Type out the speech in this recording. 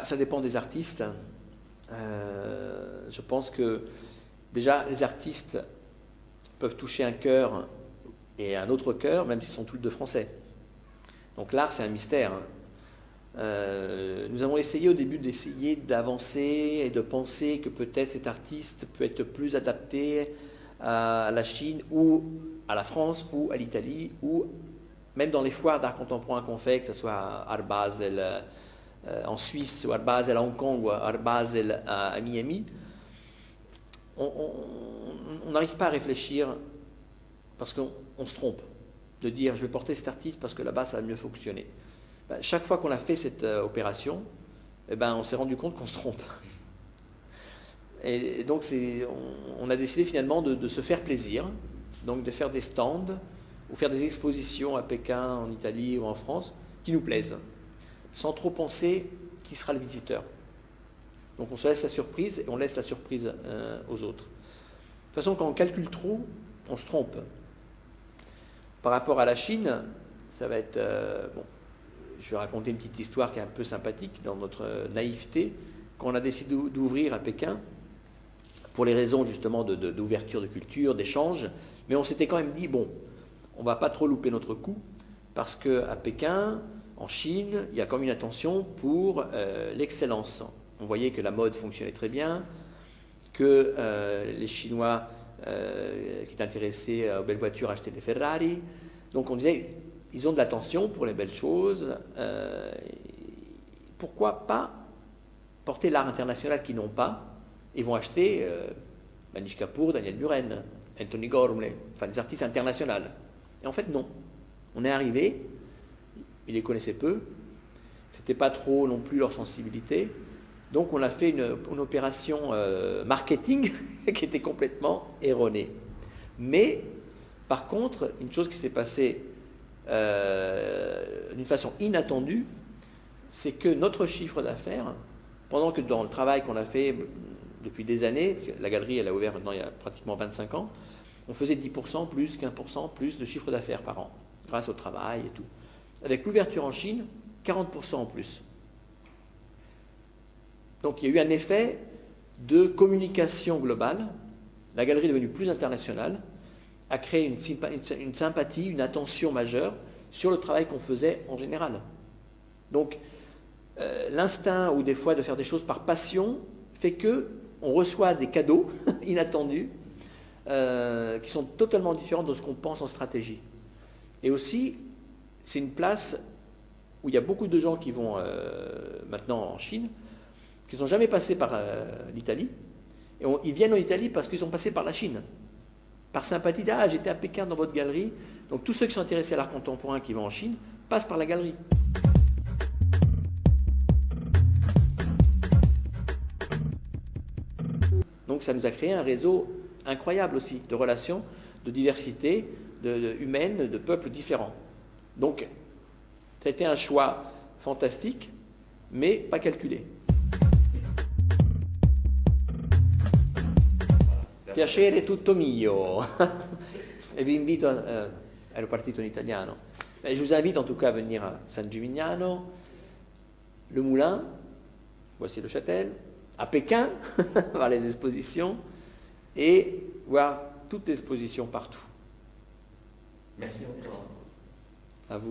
Ça dépend des artistes. Je pense que déjà les artistes peuvent toucher un cœur et un autre cœur, même s'ils sont tous deux français. Donc l'art, c'est un mystère. Nous avons essayé au début d'avancer et de penser que peut-être cet artiste peut être plus adapté à la Chine ou à la France ou à l'Italie ou même dans les foires d'art contemporain qu'on fait, que ce soit à Art Basel en Suisse ou Art Basel à Hong Kong ou Art Basel à Miami. On n'arrive pas à réfléchir parce qu'on se trompe de dire je vais porter cet artiste parce que là-bas ça va mieux fonctionner. Chaque fois qu'on a fait cette opération, on s'est rendu compte qu'on se trompe. Et donc on a décidé finalement de se faire plaisir, donc de faire des stands ou faire des expositions à Pékin, en Italie ou en France qui nous plaisent, sans trop penser qui sera le visiteur. Donc on se laisse la surprise et on laisse la surprise aux autres. De toute façon, quand on calcule trop, on se trompe. Par rapport à la Chine, ça va être... je vais raconter une petite histoire qui est un peu sympathique dans notre naïveté. Quand on a décidé d'ouvrir à Pékin, pour les raisons justement d'ouverture de culture, d'échange, mais on s'était quand même dit, bon, on ne va pas trop louper notre coup, parce qu'à Pékin, en Chine, il y a quand même une attention pour l'excellence. On voyait que la mode fonctionnait très bien, que les Chinois qui étaient intéressés aux belles voitures achetaient des Ferrari. Donc on disait, ils ont de l'attention pour les belles choses. Pourquoi pas porter l'art international qu'ils n'ont pas? Ils vont acheter Manish Kapoor, Daniel Buren, Anthony Gormley, enfin des artistes internationaux. Et en fait, non. On est arrivé, ils les connaissaient peu, c'était pas trop non plus leur sensibilité. Donc on a fait une opération marketing qui était complètement erronée. Mais par contre, une chose qui s'est passée d'une façon inattendue, c'est que notre chiffre d'affaires, pendant que dans le travail qu'on a fait depuis des années, la galerie elle a ouvert maintenant il y a pratiquement 25 ans, on faisait 10% plus, 15% plus de chiffre d'affaires par an, grâce au travail et tout. Avec l'ouverture en Chine, 40% en plus. Donc il y a eu un effet de communication globale. La galerie est devenue plus internationale, a créé une sympathie, une attention majeure sur le travail qu'on faisait en général. Donc l'instinct ou des fois de faire des choses par passion fait que on reçoit des cadeaux inattendus qui sont totalement différents de ce qu'on pense en stratégie. Et aussi, c'est une place où il y a beaucoup de gens qui vont maintenant en Chine, qui ne sont jamais passés par l'Italie, et ils viennent en Italie parce qu'ils sont passés par la Chine. Par sympathie, ah j'étais à Pékin dans votre galerie, donc tous ceux qui sont intéressés à l'art contemporain qui vont en Chine passent par la galerie. Donc ça nous a créé un réseau incroyable aussi, de relations, de diversité humaine, de peuples différents. Donc ça a été un choix fantastique, mais pas calculé. Piacere tutto mio. Et vi invito ero partito in italiano. Je vous invite en tout cas à venir à San Gimignano, le Moulin, voici le Châtel, à Pékin, voir les expositions et voir toutes les expositions partout. Merci encore. À vous.